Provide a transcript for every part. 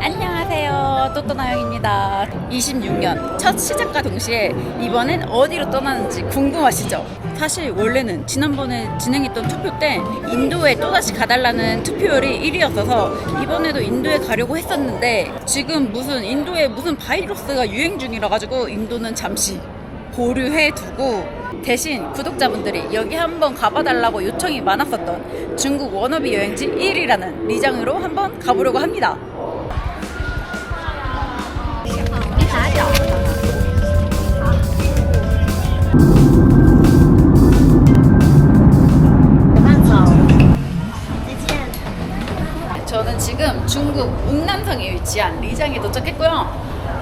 안녕하세요. 또또나영입니다. 26년 첫 시작과 동시에 이번엔 어디로 떠나는지 궁금하시죠? 사실 원래는 지난번에 진행했던 투표 때 인도에 또다시 가달라는 투표율이 1위였어서 이번에도 인도에 가려고 했었는데 지금 무슨 인도에 무슨 바이러스가 유행 중이라 가지고 인도는 잠시 보류해 두고 대신 구독자분들이 여기 한번 가봐달라고 요청이 많았었던 중국 워너비 여행지 1위라는 리장으로 한번 가보려고 합니다. 저는 지금 중국 운남성에 위치한 리장에 도착했고요.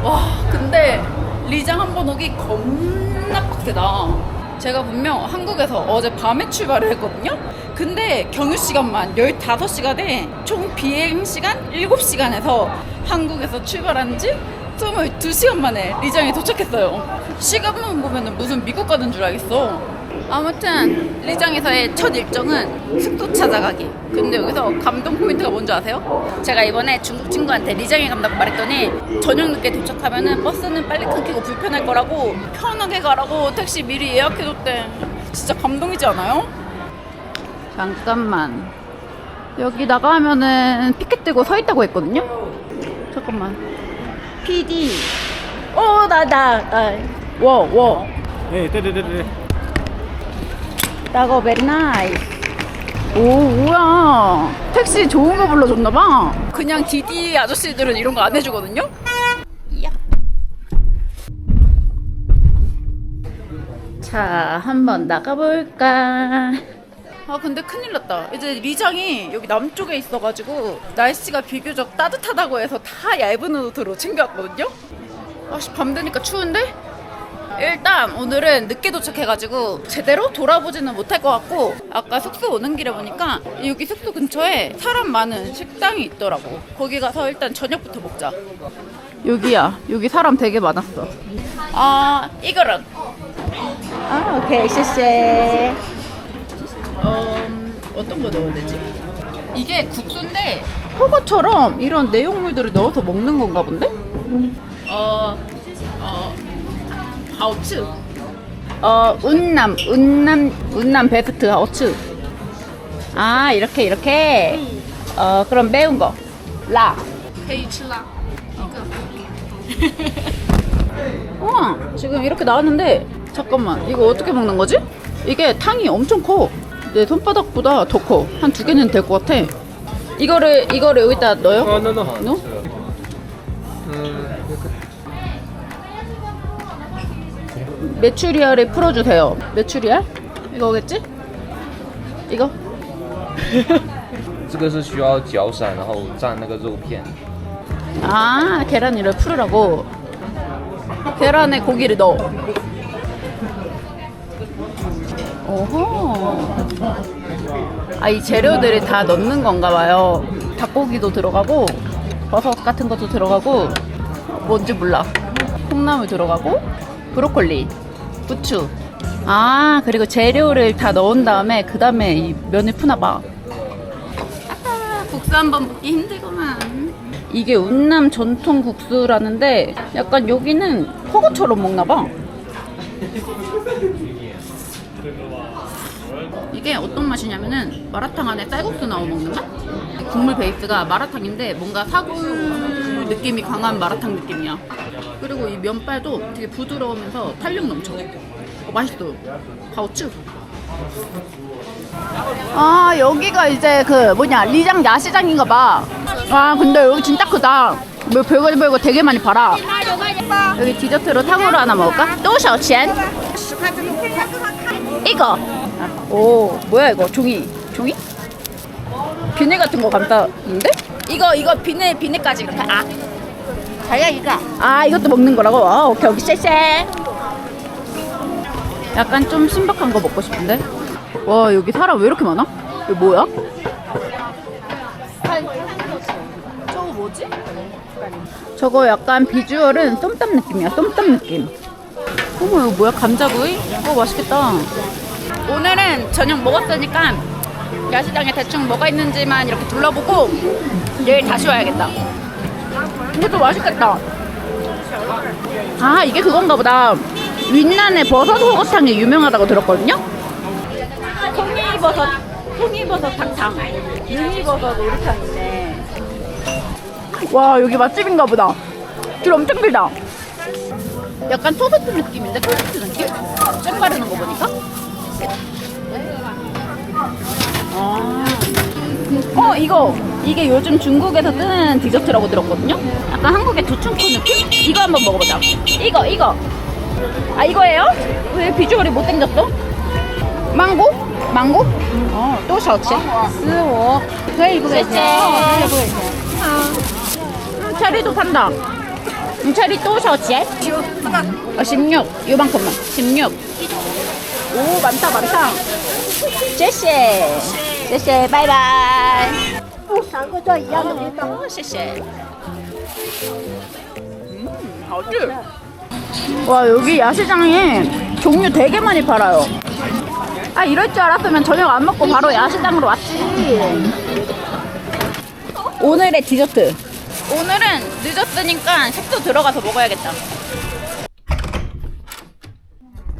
와, 근데 리장 한번 오기 겁나 빡세다. 제가 분명 한국에서 어제 밤에 출발을 했거든요. 근데 경유시간만 15시간에 총 비행시간 7시간에서 한국에서 출발한 지 22시간 만에 리장에 도착했어요. 시간만 보면 무슨 미국 가는 줄 알겠어. 아무튼 리장에서의 첫 일정은 숙소 찾아가기. 근데 여기서 감동 포인트가 뭔지 아세요? 제가 이번에 중국 친구한테 리장에 간다고 말했더니 저녁 늦게 도착하면은 버스는 빨리 끊기고 불편할 거라고 편하게 가라고 택시 미리 예약해줬대. 진짜 감동이지 않아요? 잠깐만, 여기 나가면은 피켓 들고 서 있다고 했거든요? 잠깐만. PD. 워. 네, 对对对对对 나고 very nice. 오, 뭐야. 택시 좋은 거 불러줬나봐. 그냥 디디 아저씨들은 이런 거 안 해주거든요? 이야. 자, 한번 나가볼까. 아, 근데 큰일 났다. 이제 리장이 여기 남쪽에 있어가지고 날씨가 비교적 따뜻하다고 해서 다 얇은 옷으로 챙겨왔거든요? 아씨, 밤 되니까 추운데? 일단 오늘은 늦게 도착해가지고 제대로 돌아보지는 못할 것 같고, 아까 숙소 오는 길에 보니까 여기 숙소 근처에 사람 많은 식당이 있더라고. 거기 가서 일단 저녁부터 먹자. 여기야. 여기 사람 되게 많았어. 이거는 오케이, 쉐쉐. 어떤 거 넣어야 되지? 이게 국수인데 허거처럼 이런 내용물들을 넣어서 먹는 건가 본데? 하오츠. 운남 베스트 하오츠. 아, 이렇게. 그럼 매운 거. 라. 지금 이렇게 나왔는데 잠깐만, 이거 어떻게 먹는 거지? 이게 탕이 엄청 커. 내 손바닥보다 더 커. 한 2개는 될 것 같아. 이거를 여기다 넣어요? 넣어? 메추리알을 풀어주세요. 메추리알? 이거겠지? 이거? 这个是需要搅散，然后蘸那个肉片。 아, 계란이를 풀으라고. 계란에 고기를 넣어. 오호. 아, 이 재료들이 다 넣는 건가 봐요. 닭고기도 들어가고 버섯 같은 것도 들어가고 뭔지 몰라. 콩나물 들어가고 브로콜리, 부추. 아, 그리고 재료를 다 넣은 다음에 그 다음에 이 면을 푸나 봐. 국수 한번 먹기 힘들구만. 이게 운남 전통 국수라는데 약간 여기는 허거처럼 먹나 봐. 이게 어떤 맛이냐면은 마라탕 안에 쌀국수 넣어 먹는 맛? 국물 베이스가 마라탕인데 뭔가 사골 느낌이 강한 마라탕 느낌이야. 그리고 이 면발도 되게 부드러우면서 탄력 넘쳐. 맛있어. 하오츠. 아, 여기가 이제 리장 야시장인가 봐. 아, 근데 여기 진짜 크다. 뭐 별거 되게 많이 팔아. 여기 디저트로 탕후루 하나 먹을까? 또 샤오첸. 이거. 오, 뭐야 이거? 종이? 비닐 같은 거 감싸는데? 이거 비닐까지 이렇게. 자기가 이거. 이것도 먹는 거라고? 오케이, 쎄쎄. 약간 좀 신박한 거 먹고 싶은데? 와, 여기 사람 왜 이렇게 많아? 이거 뭐야? 저거 뭐지? 저거 약간 비주얼은 쏨땀 느낌이야. 쏨땀 느낌. 어머, 이거 뭐야? 감자구이? 맛있겠다. 오늘은 저녁 먹었으니까 야시장에 대충 뭐가 있는지만 이렇게 둘러보고 내일 다시 와야겠다. 이것도 맛있겠다. 아, 이게 그건가 보다. 윈난의 버섯 호거탕이 유명하다고 들었거든요. 송이버섯 탕탕, 유니버섯 오리탕 있네. 와, 여기 맛집인가 보다. 줄 엄청 길다. 약간 토스트 느낌인데? 토스트 느낌? 잼 바르는 거 보니까? 이게 요즘 중국에서 뜨는 디저트라고 들었거든요? 약간 한국의 두충코 느낌? 이거 한번 먹어보자. 이거. 아, 이거예요? 왜 비주얼이 못생겼어? 망고? 또 셔츠? 15，可以不可以钱？哦，这个不可以钱。 체리도 판다. 체리 또 셔츠? 16. 요만큼만. 16. 오, 많다. 谢谢，拜拜。不3个做一样的味道。谢谢。好吃。와, 여기 야시장에 종류 되게 많이 팔아요. 아, 이럴 줄 알았으면 저녁 안 먹고 바로 야시장으로 왔지. 오늘의 디저트. 오늘은 늦었으니까 식도 들어가서 먹어야겠다.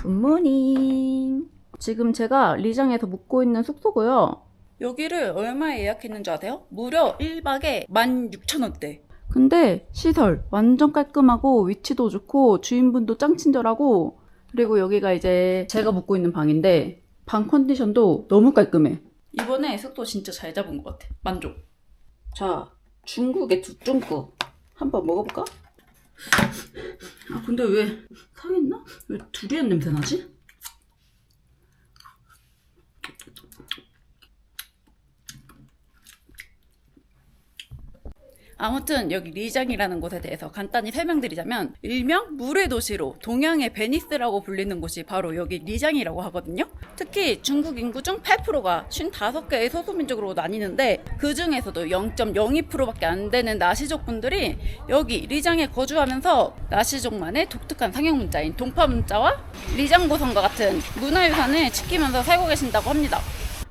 굿모닝. 지금 제가 리장에서 묵고 있는 숙소고요. 여기를 얼마에 예약했는 줄 아세요? 무려 1박에 16,000원대. 근데 시설 완전 깔끔하고 위치도 좋고 주인분도 짱 친절하고, 그리고 여기가 이제 제가 묵고 있는 방인데 방 컨디션도 너무 깔끔해. 이번에 숙소 진짜 잘 잡은 것 같아. 만족. 자, 중국의 두쫑구 한번 먹어볼까? 아, 근데 왜 상했나? 왜 두리안 냄새 나지? 아무튼 여기 리장이라는 곳에 대해서 간단히 설명드리자면, 일명 물의 도시로 동양의 베니스라고 불리는 곳이 바로 여기 리장이라고 하거든요. 특히 중국 인구 중 8%가 55개의 소수민족으로 나뉘는데 그 중에서도 0.02%밖에 안 되는 나시족 분들이 여기 리장에 거주하면서 나시족만의 독특한 상형 문자인 동파 문자와 리장 고성과 같은 문화유산을 지키면서 살고 계신다고 합니다.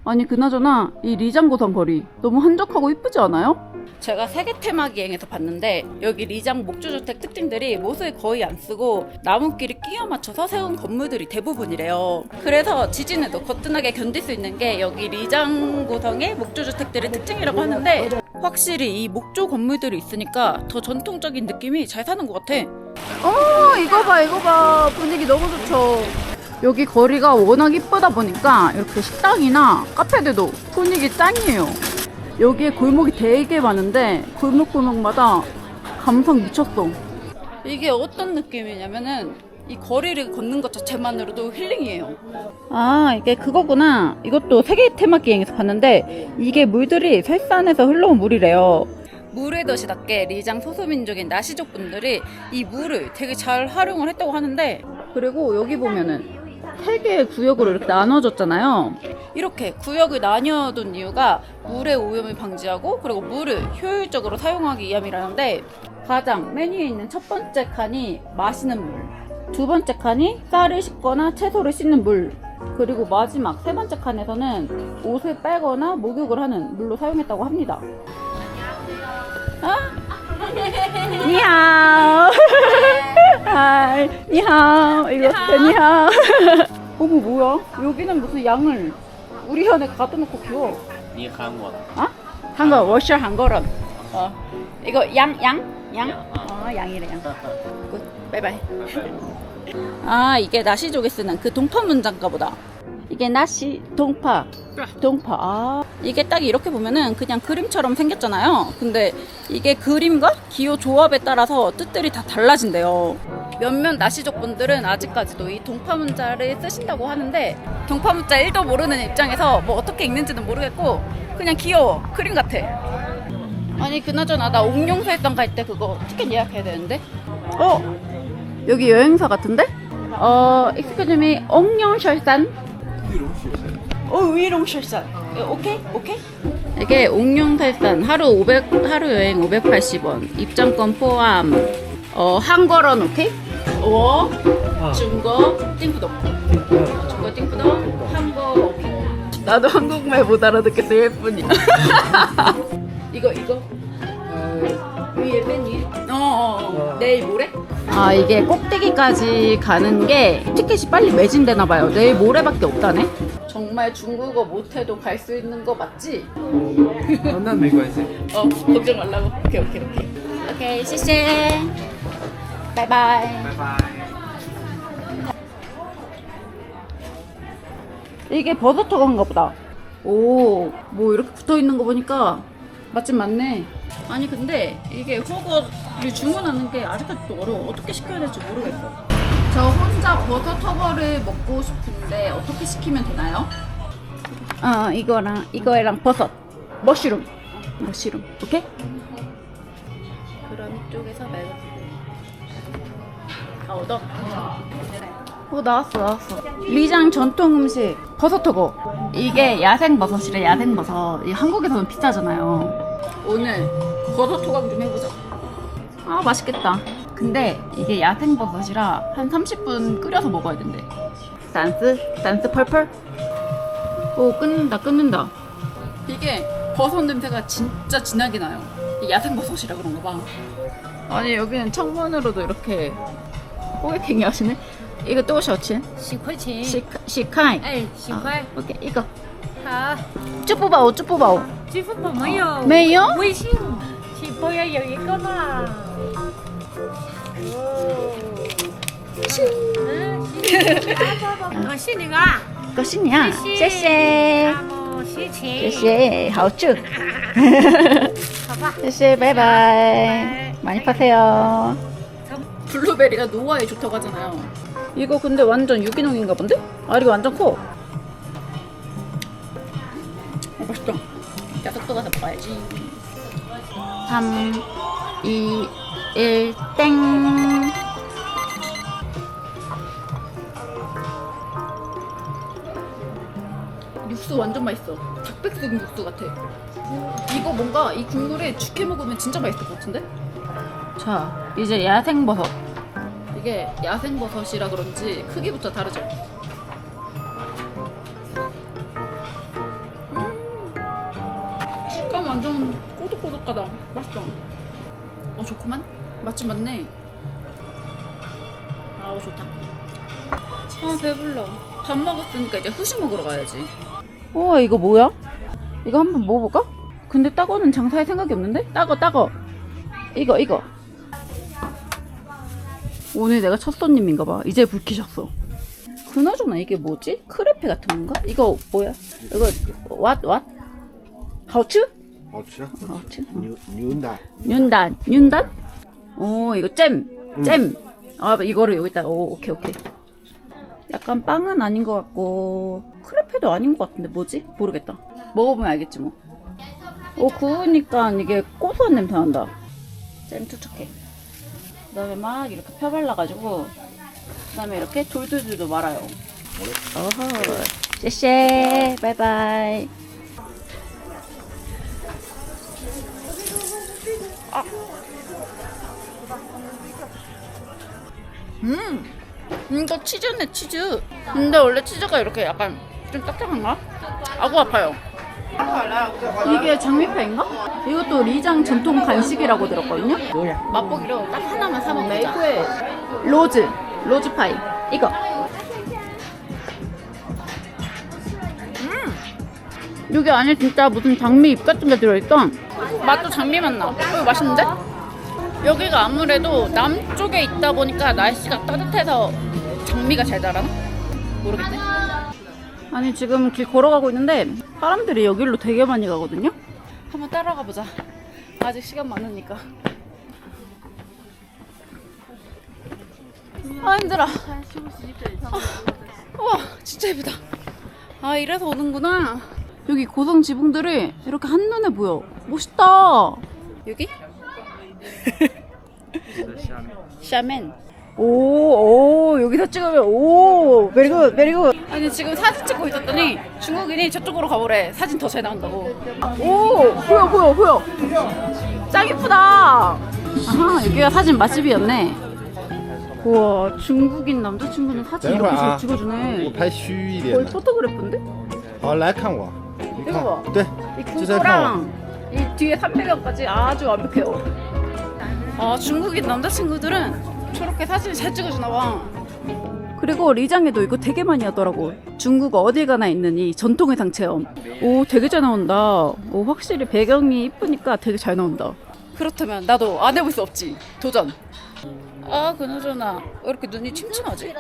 아니, 그나저나 이 리장 고성 거리 너무 한적하고 이쁘지 않아요? 제가 세계 테마 기행에서 봤는데 여기 리장 목조주택 특징들이 못을 거의 안 쓰고 나무끼리 끼워 맞춰서 세운 건물들이 대부분이래요. 그래서 지진에도 거뜬하게 견딜 수 있는 게 여기 리장 고성의 목조주택들의 특징이라고 하는데, 확실히 이 목조 건물들이 있으니까 더 전통적인 느낌이 잘 사는 것 같아. 이거 봐. 분위기 너무 좋죠. 여기 거리가 워낙 이쁘다 보니까 이렇게 식당이나 카페들도 분위기 짱이에요. 여기에 골목이 되게 많은데 골목마다 감성 미쳤어. 이게 어떤 느낌이냐면은 이 거리를 걷는 것 자체만으로도 힐링이에요. 아, 이게 그거구나. 이것도 세계 테마 기행에서 봤는데 이게 물들이 설산에서 흘러온 물이래요. 물의 도시답게 리장 소수민족인 나시족 분들이 이 물을 되게 잘 활용을 했다고 하는데, 그리고 여기 보면은 3개의 구역으로 이렇게 나눠졌잖아요. 이렇게 구역을 나뉘어둔 이유가 물의 오염을 방지하고 그리고 물을 효율적으로 사용하기 위함이라는데, 가장 맨 위에 있는 첫 번째 칸이 마시는 물, 두 번째 칸이 쌀을 씻거나 채소를 씻는 물, 그리고 마지막 세 번째 칸에서는 옷을 빨거나 목욕을 하는 물로 사용했다고 합니다. 니하오. 하이, 니하오. 이거 니하오. 어머, 뭐야? 여기는 무슨 양을 우리 안에 가둬놓고 키워. 니 한국. 어? 한국, 我是 한국人. 이거 양? 양이래, 양. 굿, 바이바이. 아, 이게 나시족이 쓰는 그 동파 문자인가 보다. 이게 나시, 동파. 아, 이게 딱 이렇게 보면은 그냥 그림처럼 생겼잖아요. 근데 이게 그림과 기호 조합에 따라서 뜻들이 다 달라진대요. 몇몇 나시족 분들은 아직까지도 이 동파 문자를 쓰신다고 하는데, 동파 문자 1도 모르는 입장에서 뭐 어떻게 읽는지는 모르겠고 그냥 귀여워. 그림 같아. 아니, 그나저나 나 옥룡설산 갈 때 그거 티켓 예약해야 되는데. 여기 여행사 같은데? excuse me, 옥룡설산? 위롱설산. 오케이? 이게 옥룡설산 하루 여행 580원. 입장권 포함. 한국어 오케이? 중국 띵푸동. 한국어 오케이. 나도 한국말 못 알아듣겠어 1분이. 이거 위에 맨 위에? 내일 모레? 아 이게 꼭대기까지 가는 게 티켓이 빨리 매진되나 봐요. 내일 모레밖에 없다네. 정말 중국어 못해도 갈 수 있는 거 맞지? 那没关系。 걱정 말라고. 오케이. 오케이, 谢谢. 바이바이. 拜拜。 이게 버섯터건가 보다. 오, 뭐 이렇게 붙어 있는 거 보니까 맛집 많네. 아니 근데 이게 후어거를 주문하는 게 아직까지도 어려워. 어떻게 시켜야 될지 모르겠어. 저 혼자 버섯터거를 먹고 싶은데 어떻게 시키면 되나요? 이거랑 버섯, 머쉬룸, 오케이? 그럼 이쪽에서 말고. 얻어. 나왔어. 리장 전통 음식 버섯터거. 이게 야생 버섯이래. 야생 버섯. 이 한국에서는 비싸잖아요. 오늘 버섯 토강 좀 해보자. 아 맛있겠다. 근데 이게 야생 버섯이라 한 30분 끓여서 먹어야 된대. 산스 펄펄. 오 끊는다. 이게 버섯 냄새가 진짜 진하게 나요. 이 야생 버섯이라 그런가 봐. 아니 여기는 창문으로도 이렇게 호객행위 하시네. 이거多少钱？ 10块钱。 10块。 哎，10块。 오케이 이거. 好，支付宝。支付宝没有。没有。微信起步要有一个嘛。感谢你啊！恭喜你啊！谢谢。谢谢，好吃。好吧。谢谢，拜拜。많이 파세요. 블루베리가 노화에 좋다고 하잖아요. 이거 근데 완전 유기농인가 본데? 알이 완전 커. 맛있다. 야석도 가서 먹어야지. 3, 2, 1, 땡. 육수 완전 맛있어. 닭백숙 육수 같아. 이거 뭔가 이 국물에 죽해 먹으면 진짜 맛있을 것 같은데? 자, 이제 야생버섯. 이게 야생버섯이라 그런지 크기부터 다르죠? 식감 완전 꼬독꼬독하다. 맛있다. 좋구만. 맛집 맞네. 좋다. 배불러. 밥 먹었으니까 이제 후식 먹으러 가야지. 우와, 이거 뭐야? 이거 한번 먹어볼까? 근데 따거는 장사할 생각이 없는데? 따거. 이거. 오늘 내가 첫 손님인가봐. 이제 불 켜셨어. 그나저나 이게 뭐지? 크레페 같은 건가? 이거 뭐야? 이거 what? 好吃?好吃，好吃.牛腩， 윤단? 오, 이거 잼. 이거를 여기다. 오케이. 약간 빵은 아닌 것 같고 크레페도 아닌 것 같은데 뭐지? 모르겠다. 먹어보면 알겠지 뭐. 구우니까 이게 고소한 냄새 난다. 잼 투척해. 그 다음에 막 이렇게 펴발라가지고 그 다음에 이렇게 돌돌돌 말아요. 어허. 쎄쎄. 바이바이. 이거 치즈네, 치즈. 근데 원래 치즈가 이렇게 약간 좀 딱딱한가? 아구 아파요. 이게 장미파인가? 이것도 리장 전통 간식이라고 들었거든요? 맛보기로 딱 하나만 사먹자. 메이크의 로즈파이. 이거. 여기 안에 진짜 무슨 장미 잎 같은 게 들어있어. 맛도 장미 맛 나. 이거 맛있는데? 여기가 아무래도 남쪽에 있다 보니까 날씨가 따뜻해서 장미가 잘 자라나? 모르겠네. 아니 지금 길 걸어가고 있는데 사람들이 여기로 되게 많이 가거든요? 한번 따라가 보자. 아직 시간 많으니까. 힘들어. 우와 진짜 예쁘다. 이래서 오는구나. 여기 고성 지붕들이 이렇게 한눈에 보여. 멋있다. 여기? 샤멘. 오, 여기서 찍으면 베리굿. 아니 지금 사진 찍고 있었더니 중국인이 저쪽으로 가보래. 사진 더 잘 나온다고. 오, 보여. 짱 이쁘다. 아하, 여기가 사진 맛집이었네. 우와, 중국인 남자친구는 사진 이렇게 잘 찍어주네. 我拍虚一点 거의 的。 포토그래퍼인데? 好，来看我，你看 이거 ，对， 이 저 잘看 그거랑 이 뒤에 300원까지 아주 완벽해요. 아, 중국인 남자친구들은 저렇게 사진 잘 찍어주나 봐. 그리고 리장에도 이거 되게 많이 하더라고. 중국 어딜 가나 있는 이 전통의상 체험. 오, 되게 잘 나온다. 오, 확실히 배경이 이쁘니까 되게 잘 나온다. 그렇다면 나도 안 해볼 수 없지. 도전. 아, 그나저나 왜 이렇게 눈이 침침하지?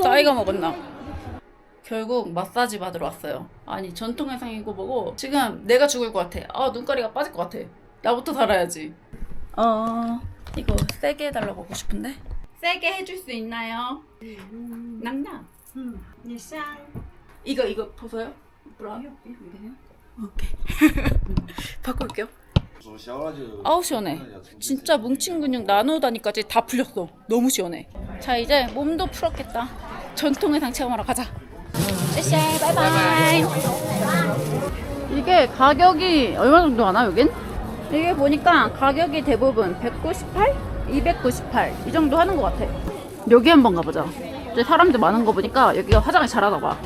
나이가 먹었나? 결국 마사지 받으러 왔어요. 아니, 전통의상이고 뭐고 지금 내가 죽을 것 같아. 아, 눈가리가 빠질 것 같아. 나부터 달아야지. 이거 세게 해달라고 하고 싶은데 세게 해줄 수 있나요? 낭낭. 이거 벗어요? 브라운? 오케이. 바꿀게요. 아우 시원해. 진짜 뭉친 근육 나누다니까지 다 풀렸어. 너무 시원해. 자, 이제 몸도 풀었겠다. 전통의상 체험하러 가자. 쎄쎄 바이바이. 이게 가격이 얼마 정도 하나 여긴? 이게 보니까 가격이 대부분 198? 298 이 정도 하는 것 같아. 여기 한번 가보자. 이제 사람들 많은 거 보니까 여기가 화장을 잘하나 봐.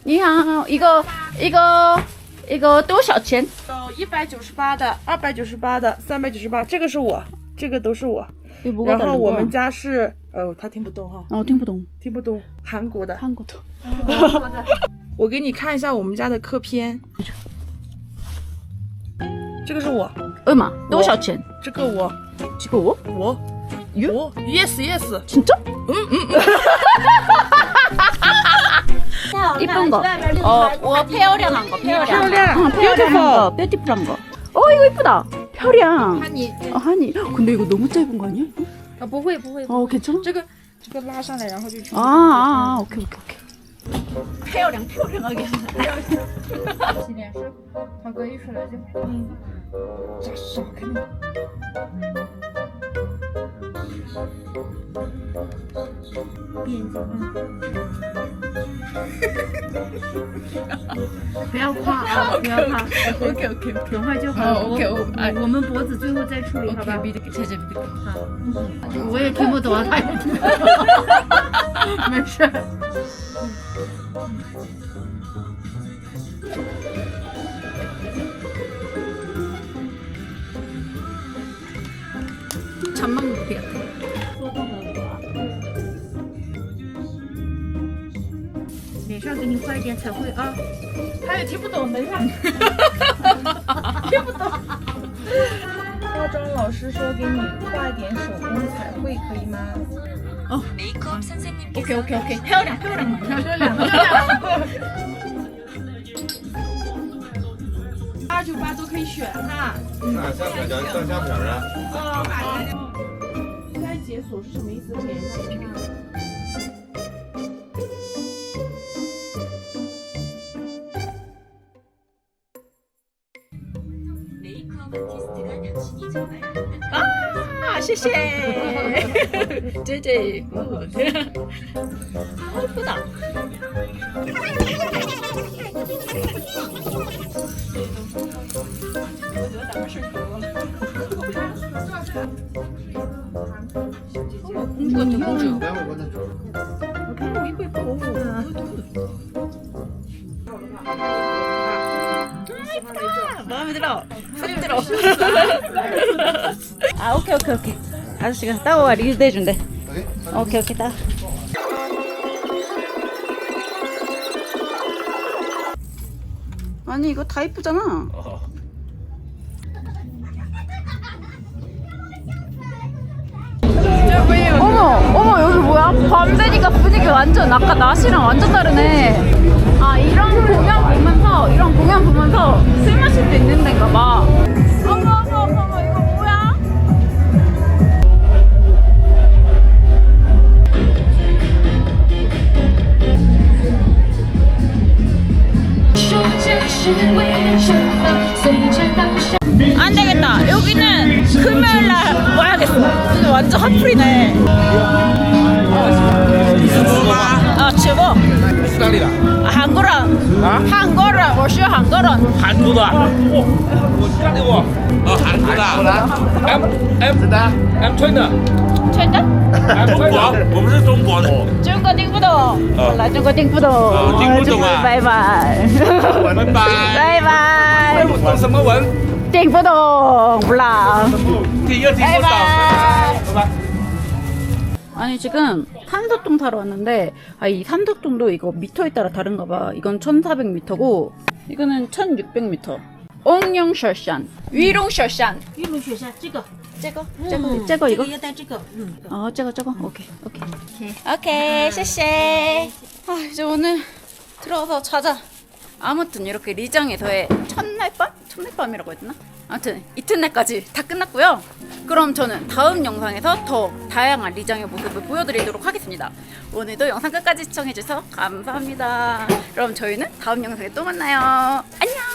니하오. 이거 多少钱? 198的、298的、398，这个是我，这个都是我。 이거 뭐가 然后 다른 我 거야? 们家是，他听不懂哈，听不懂。听不懂韩国的。韩国的。我给你看一下我们家的刻片，这个是我，얼마? 多少钱? 这个我， 이거 뭐? 我 yes yes， 진짜? 이쁜 거. 와, 페어량한 거. 페어량. 페어량한 거. 뷰티풀한 거. 이거 이쁘다. 페어량. 한이. 근데 이거 너무 짧은 거 아니야? 不会不会， 괜찮아? 这个拉上来然后就去。 오케이. 페어량하게. 洗脸是，他哥一出来就，咋少肯定。 不要怕啊，不要怕， 오케이. 等会儿就好。오케이. 我们脖子最后再处理，好吧？ 제재 믿을게. 我也听不懂啊，他也听不懂。没事。 잠만 높이 같아. 脸上给你画一点彩绘啊。他也听不懂，等一下。化妆老师说给你画一点手工彩绘，可以吗？ 오케이. 페어량. 298都可以选哈。那下片儿上下片儿啊。该解锁是什么意思？点一下看看。 谢谢. 제재. 예쁘다. 공주 같아, 공주. 待会儿我再说。 마음에 들어. 쏙 들어. 오케이. 아저씨가 따오가 리드 해준대. 오케이, 따. 아니, 이거 다 이쁘잖아. 어머, 여기 뭐야? 밤 되니까 분위기 완전, 아까 낮이랑 완전 다르네. 아, 이런 공연 보면서 술 마실 수 있는 데인가 봐. 어머, 이거 뭐야? 안 되겠다. 여기는 금요일날 와야겠어. 근데 완전 핫플이네. 최고. 哪里的？韩国人啊韩国人我是韩国人韩国的。我看见过。韩国的。I'm China。真的 I'm China。我们是中国的。中国听不懂我来中国听不懂听不懂啊拜拜拜拜。拜拜懂什么文？听不懂不啦听又听不懂。拜拜。 아니 지금 산소통 타러 왔는데 이 산소통도 이거 미터에 따라 다른가 봐. 이건 1400m고 이거는 1600m. 옹룡셔산, 위롱셔산. 玉龙雪山这个， 째거 嗯 째거 이거? 要带这个， 째거. 오케이. 오케이, 쎄쎄. 아, 이제 오늘 들어가서 자자. 아무튼 이렇게 리장에서의 첫날밤이라고 해야 되나? 아무튼 이튿날까지 다 끝났고요. 그럼 저는 다음 영상에서 더 다양한 리장의 모습을 보여드리도록 하겠습니다. 오늘도 영상 끝까지 시청해주셔서 감사합니다. 그럼 저희는 다음 영상에 또 만나요. 안녕!